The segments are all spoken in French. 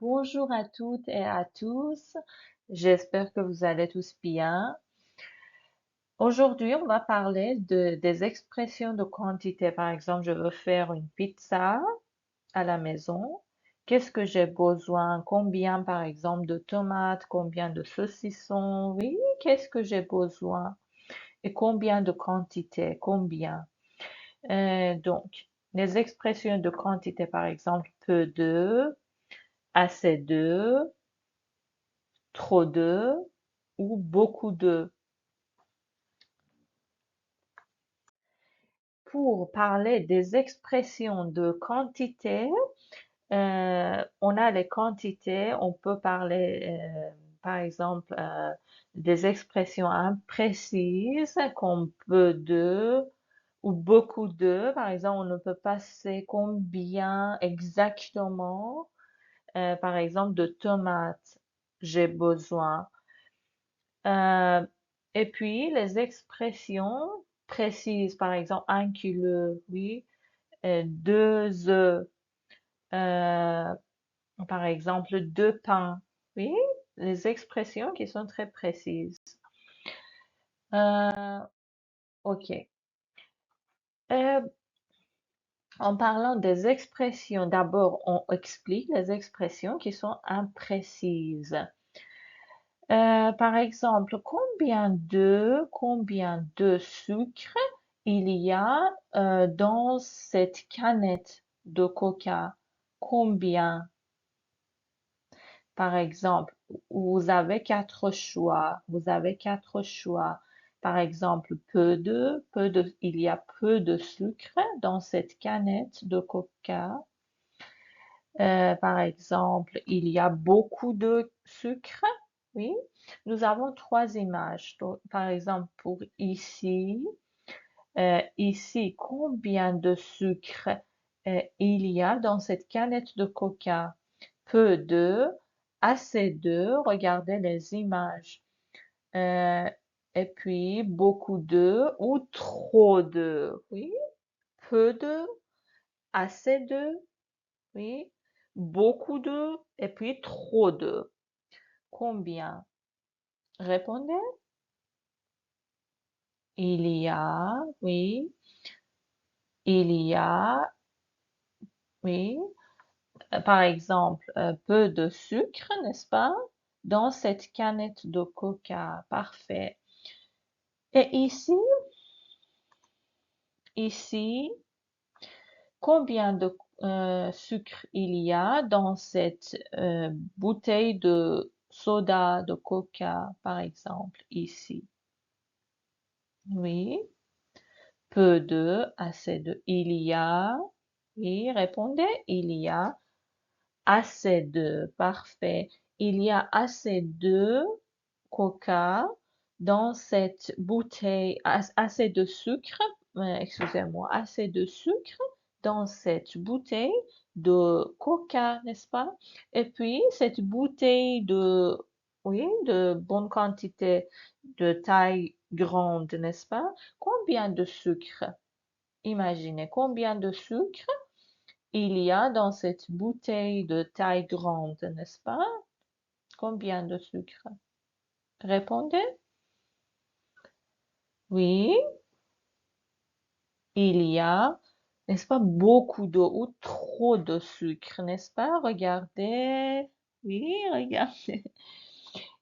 Bonjour à toutes et à tous. J'espère que vous allez tous bien. Aujourd'hui, on va parler des expressions de quantité. Par exemple, je veux faire une pizza à la maison. Qu'est-ce que j'ai besoin? Combien, par exemple, de tomates? Combien de saucissons? Oui, qu'est-ce que j'ai besoin? Et combien de quantité? Combien? Donc, les expressions de quantité, par exemple, peu de, assez de, trop de ou beaucoup de. Pour parler des expressions de quantité, on a les quantités, on peut parler, par exemple, des expressions imprécises comme peu de ou beaucoup de. Par exemple, on ne peut pas say combien exactement, par exemple, de tomates j'ai besoin. Euh, et puis, les expressions précises, par exemple, 1 kilo, oui, 2 œufs, euh, par exemple, 2 pains, oui, les expressions qui sont très précises. Euh, ok. Euh, En parlant des expressions, d'abord, on explique les expressions qui sont imprécises. Par exemple, combien de sucre il y a dans cette canette de coca? Combien? Par exemple, vous avez quatre choix. Vous avez quatre choix. Par exemple, il y a peu de sucre dans cette canette de coca. Par exemple, il y a beaucoup de sucre. Oui, nous avons trois images. Donc, par exemple, pour ici, combien de sucre il y a dans cette canette de coca? Peu de, assez de, regardez les images. Euh, et puis, beaucoup de ou trop de. Oui, peu de, assez de, oui, beaucoup de et puis trop de. Combien? Répondez. Il y a, oui, il y a, oui. Par exemple, peu de sucre, n'est-ce pas? Dans cette canette de coca. Parfait. Et ici, combien de sucre il y a dans cette bouteille de soda de coca, par exemple, ici? Oui. Peu de, assez de. Il y a, oui, répondez, il y a assez de. Parfait. Il y a assez de coca dans cette bouteille, assez de sucre, excusez-moi, assez de sucre dans cette bouteille de coca, n'est-ce pas? Et puis, cette bouteille de, oui, de bonne quantité, de taille grande, n'est-ce pas? Combien de sucre? Imaginez combien de sucre il y a dans cette bouteille de taille grande, n'est-ce pas? Combien de sucre? Répondez. Oui, il y a, n'est-ce pas, beaucoup d'eau ou trop de sucre, n'est-ce pas? Regardez. Oui, regardez.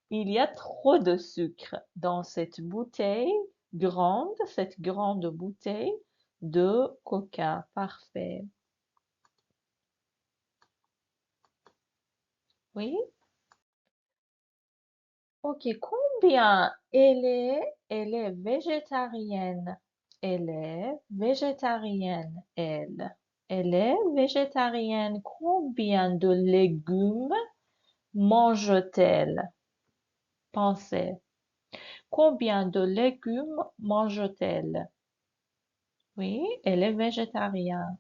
Il y a trop de sucre dans cette bouteille grande, cette grande bouteille de coca. Parfait. Oui. Ok, combien elle est végétarienne. Elle est végétarienne, elle. Elle est végétarienne. Combien de légumes mange-t-elle? Pensez. Combien de légumes mange-t-elle? Oui, elle est végétarienne.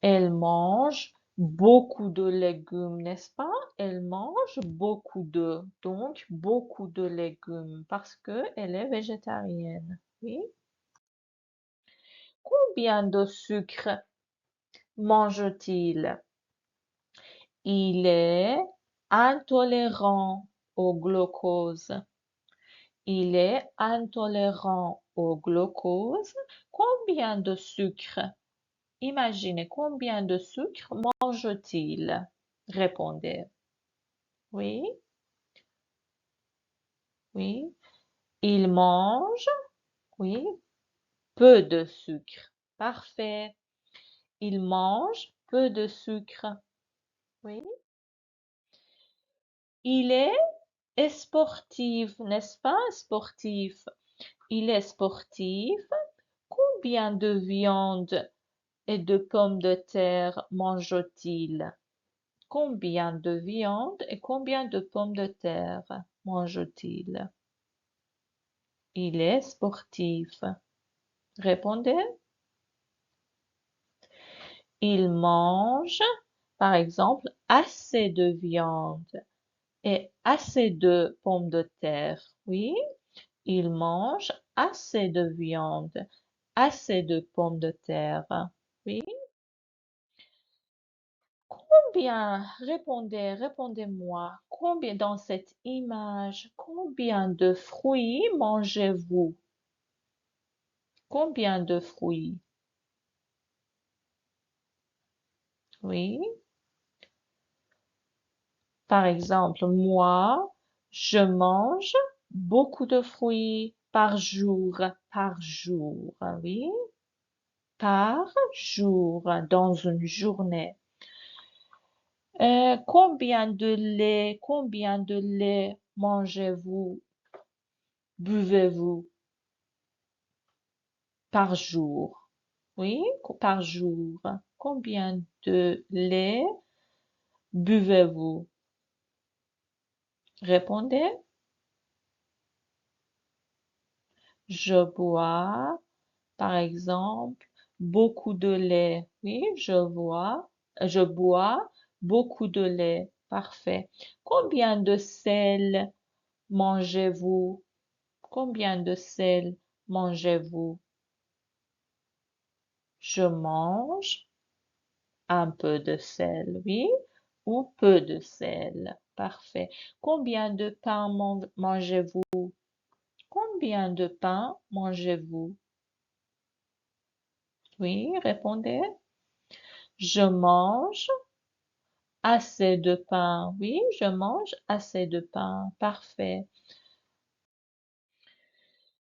Elle mange beaucoup de légumes, n'est-ce pas? Elle mange donc beaucoup de légumes parce que elle est végétarienne. Oui. Combien de sucre mange-t-il? Il est intolérant au glucose. Il est intolérant au glucose. Combien de sucre? Imaginez combien de sucre mange-t-il? Répondez. Oui, oui. Il mange, oui, peu de sucre. Parfait. Il mange peu de sucre. Oui. Il est sportif, n'est-ce pas? Sportif. Il est sportif. Combien de viande et de pommes de terre mange-t-il? Combien de viande et combien de pommes de terre mange-t-il? Il est sportif. Répondez. Il mange, par exemple, assez de viande et assez de pommes de terre. Oui, il mange assez de viande, assez de pommes de terre. Oui. Combien, répondez-moi, combien dans cette image, combien de fruits mangez-vous? Combien de fruits? Oui. Par exemple, moi, je mange beaucoup de fruits par jour, oui, par jour, dans une journée. Combien de lait mangez-vous, buvez-vous par jour? Oui, par jour. Combien de lait buvez-vous? Répondez. Je bois, par exemple, beaucoup de lait. Oui, je bois beaucoup de lait. Parfait. Combien de sel mangez-vous? Combien de sel mangez-vous? Je mange un peu de sel, oui, ou peu de sel. Parfait. Combien de pain mangez-vous? Combien de pain mangez-vous? Oui, répondez. Je mange assez de pain. Oui, je mange assez de pain. Parfait.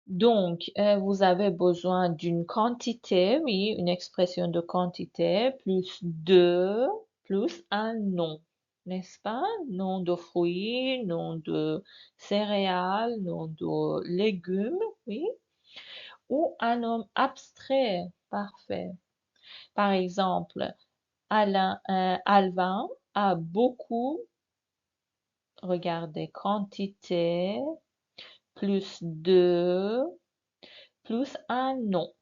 Donc, vous avez besoin d'une quantité, oui, une expression de quantité, plus un nom, n'est-ce pas? Nom de fruits, nom de céréales, nom de légumes, oui, ou un nom abstrait, parfait. Par exemple, Alvin a beaucoup, regardez, quantité, plus de, plus un nom.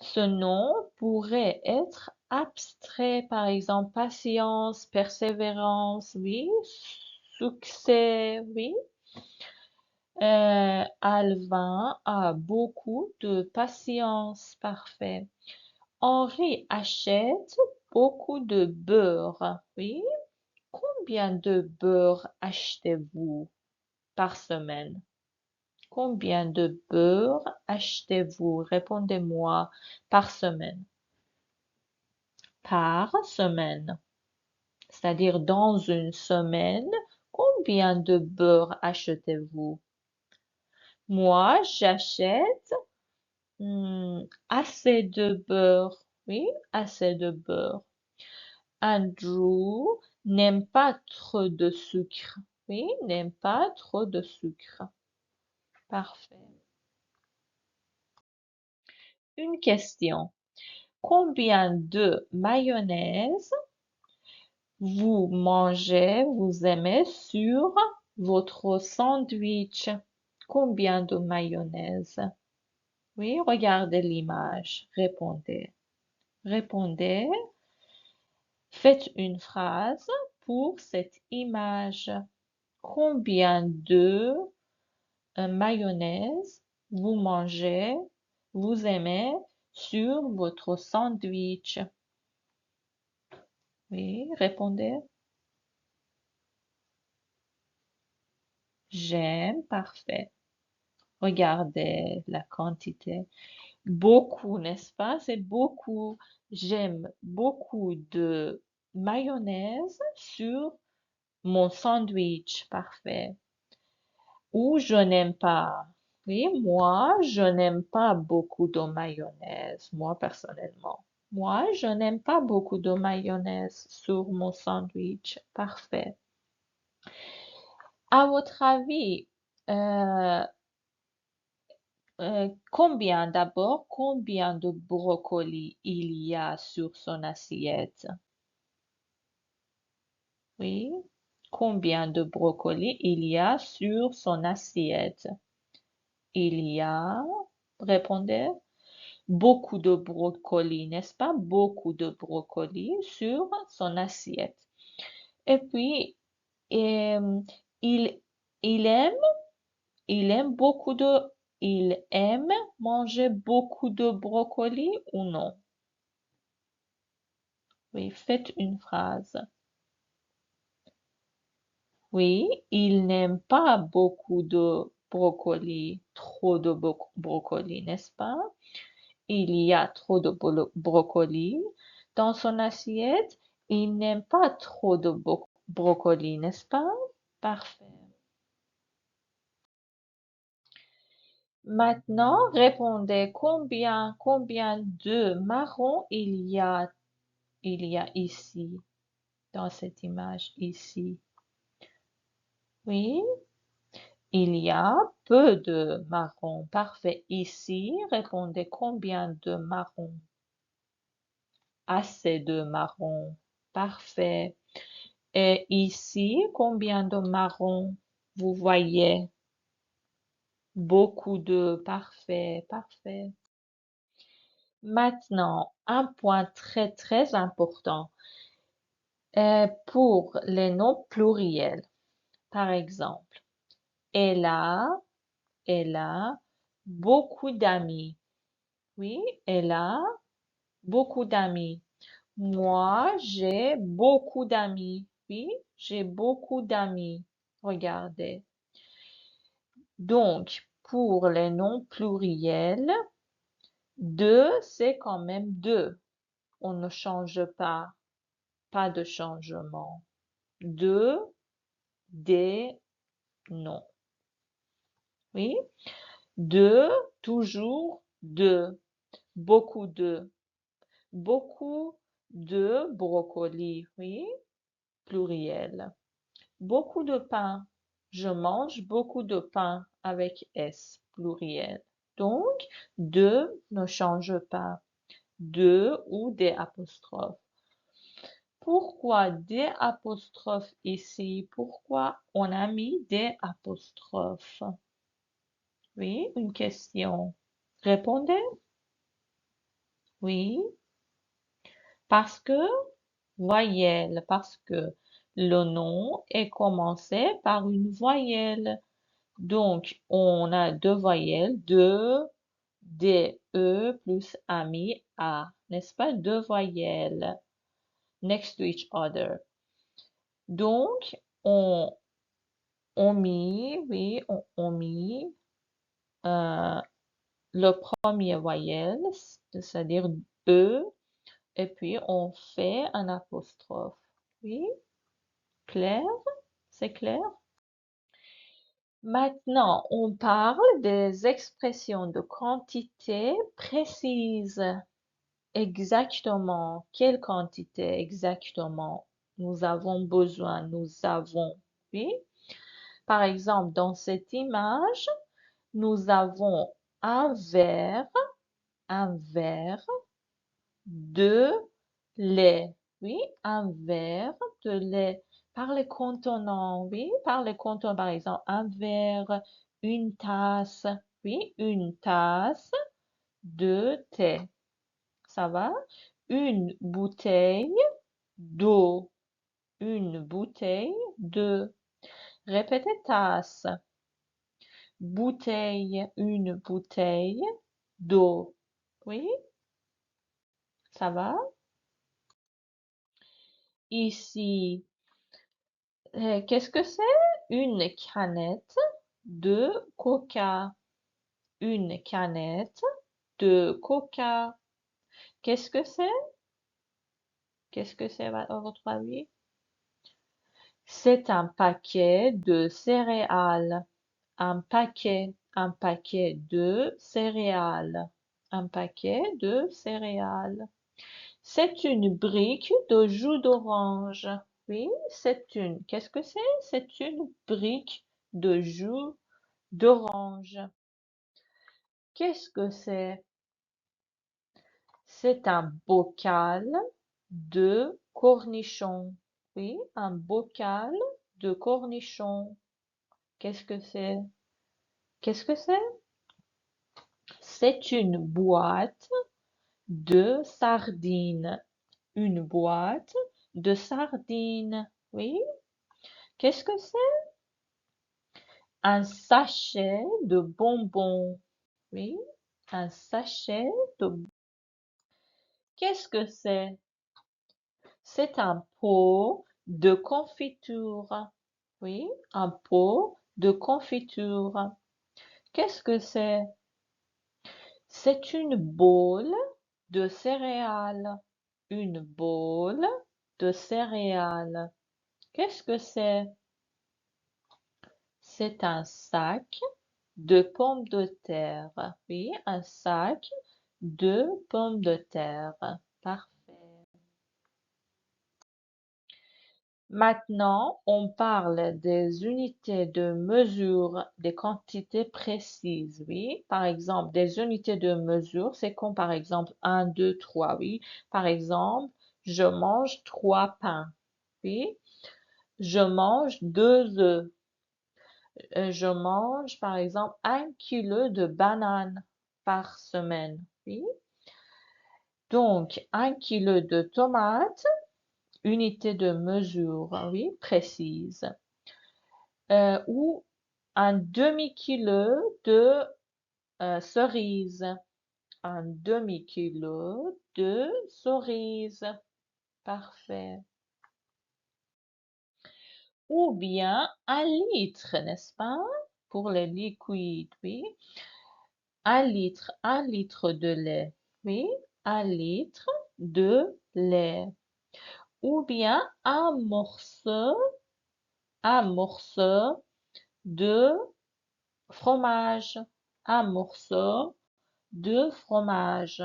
Ce nom pourrait être abstrait, par exemple, patience, persévérance, oui, succès, oui. Alvin a beaucoup de patience, parfait. Henri achète beaucoup de beurre, oui. Combien de beurre achetez-vous par semaine? Combien de beurre achetez-vous? Répondez-moi par semaine. Par semaine. C'est-à-dire dans une semaine, combien de beurre achetez-vous? Moi, j'achète assez de beurre. Oui, assez de beurre. Andrew n'aime pas trop de sucre. Oui, n'aime pas trop de sucre. Parfait. Une question. Combien de mayonnaise vous aimez sur votre sandwich? Combien de mayonnaise? Oui, regardez l'image. Répondez. Répondez. Faites une phrase pour cette image. Combien de mayonnaise vous aimez sur votre sandwich? Oui, répondez. J'aime, parfait. Regardez la quantité. Beaucoup, n'est-ce pas? C'est beaucoup. J'aime beaucoup de mayonnaise sur mon sandwich. Parfait. Ou je n'aime pas. Oui, moi, je n'aime pas beaucoup de mayonnaise, moi personnellement. Moi, je n'aime pas beaucoup de mayonnaise sur mon sandwich. Parfait. À votre avis, euh, combien de brocolis il y a sur son assiette? Oui. Combien de brocolis il y a sur son assiette? Il y a, répondez, beaucoup de brocolis, n'est-ce pas? Beaucoup de brocolis sur son assiette. Et puis, euh, il, il aime, il aime beaucoup de, il aime manger beaucoup de brocolis ou non? Oui, faites une phrase. Oui, il n'aime pas beaucoup de brocolis, trop de brocolis, n'est-ce pas? Il y a trop de brocolis dans son assiette. Il n'aime pas trop de brocolis, n'est-ce pas? Parfait. Maintenant, répondez combien de marrons il y a ici, dans cette image ici. Oui, il y a peu de marrons. Parfait. Ici, répondez combien de marrons? Assez de marrons. Parfait. Et ici, combien de marrons vous voyez? Beaucoup de. Parfait, parfait. Maintenant, un point très très important pour les noms pluriels. Par exemple, elle a, elle a beaucoup d'amis. Oui, elle a beaucoup d'amis. Moi, j'ai beaucoup d'amis. Oui, j'ai beaucoup d'amis. Regardez. Donc, pour les noms pluriels, deux, c'est quand même deux. On ne change pas. Pas de changement. Deux, des, non. Oui. Deux, toujours deux. Beaucoup de. Beaucoup de brocolis. Oui. Pluriel. Beaucoup de pain. Je mange beaucoup de pain avec S, pluriel. Donc, de ne change pas. De ou des apostrophes. Pourquoi des apostrophes ici? Pourquoi on a mis des apostrophes? Oui, une question. Répondez. Oui, parce que voyelle, parce que le nom est commencé par une voyelle. Donc, on a deux voyelles, deux, D, E plus ami, A. N'est-ce pas? Deux voyelles next to each other. Donc, on mit, oui, on mit euh, le premier voyelle, c'est-à-dire E, et puis on fait un apostrophe. Oui, clair? C'est clair? Maintenant, on parle des expressions de quantité précise. Exactement. Quelle quantité exactement nous avons besoin? Nous avons, oui. Par exemple, dans cette image, nous avons un verre de lait. Oui, un verre de lait. Par les contenants, oui, par les contenants, par exemple, un verre, une tasse, oui, une tasse de thé. Ça va? Une bouteille d'eau. Une bouteille de. Répétez tasse. Bouteille, une bouteille d'eau. Oui, ça va? Ici, qu'est-ce que c'est? Une canette de coca. Une canette de coca. Qu'est-ce que c'est? Qu'est-ce que c'est à votre avis? C'est un paquet de céréales. Un paquet de céréales. Un paquet de céréales. C'est une brique de jus d'orange. Oui, qu'est-ce que c'est? C'est une brique de jus d'orange. Qu'est-ce que c'est? C'est un bocal de cornichons. Oui, un bocal de cornichons. Qu'est-ce que c'est? Qu'est-ce que c'est? C'est une boîte de sardines. Une boîte de sardines. Oui. Qu'est-ce que c'est? Un sachet de bonbons. Oui. Un sachet de... Qu'est-ce que c'est? C'est un pot de confiture. Oui, un pot de confiture. Qu'est-ce que c'est? C'est une boule de céréales. Une boule de céréales. Qu'est-ce que c'est? C'est un sac de pommes de terre. Oui, un sac de pommes de terre. Parfait. Maintenant, on parle des unités de mesure des quantités précises, oui. Par exemple, des unités de mesure, c'est comme par exemple 1, 2, 3, oui. Par exemple, je mange 3 pains, oui. Je mange 2 œufs. Je mange par exemple 1 kilo de bananes par semaine, oui. Donc, 1 kilo de tomates, unité de mesure, oui, précise. Ou un demi-kilo de cerises. Un demi-kilo de cerises. Parfait. Ou bien 1 litre, n'est-ce pas? Pour les liquides, oui. 1 litre de lait. Oui, 1 litre de lait. Ou bien un morceau de fromage. Un morceau de fromage.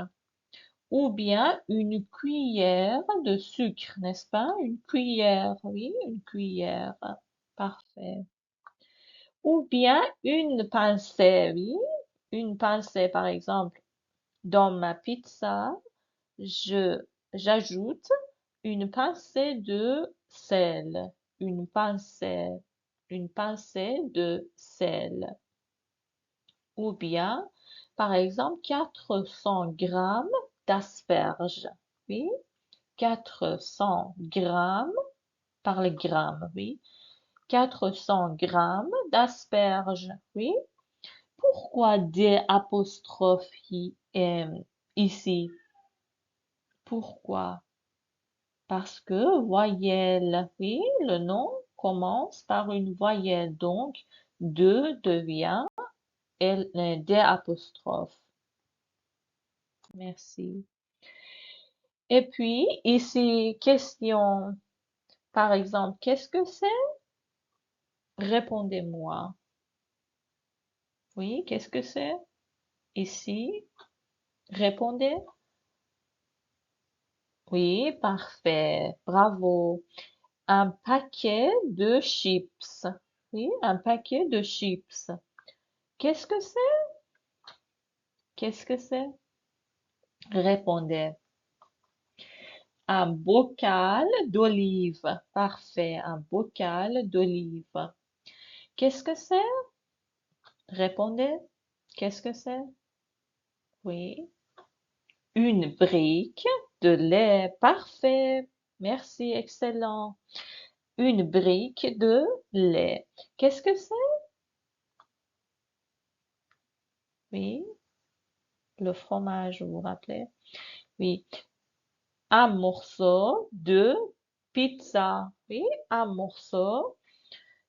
Ou bien une cuillère de sucre, n'est-ce pas? Une cuillère, oui, une cuillère. Parfait. Ou bien une pincée, oui. Une pincée, par exemple, dans ma pizza, j'ajoute une pincée de sel. Une pincée. Une pincée de sel. Ou bien, par exemple, 400 grammes d'asperges. Oui, 400 grammes par le gramme, oui. 400 grammes d'asperges, oui. Pourquoi D apostrophe ici? Pourquoi? Parce que voyelle, oui, le nom commence par une voyelle, donc de devient D apostrophe. Merci. Et puis, ici, question, par exemple, qu'est-ce que c'est? Répondez-moi. Oui, qu'est-ce que c'est? Ici, répondez. Oui, parfait. Bravo. Un paquet de chips. Oui, un paquet de chips. Qu'est-ce que c'est? Qu'est-ce que c'est? Répondez. Un bocal d'olive. Parfait. Un bocal d'olive. Qu'est-ce que c'est? Répondez. Qu'est-ce que c'est? Oui. Une brique de lait. Parfait. Merci, excellent. Une brique de lait. Qu'est-ce que c'est? Oui, le fromage, vous vous rappelez? Oui. Un morceau de pizza. Oui, un morceau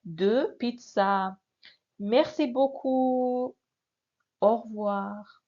de pizza. Merci beaucoup. Au revoir.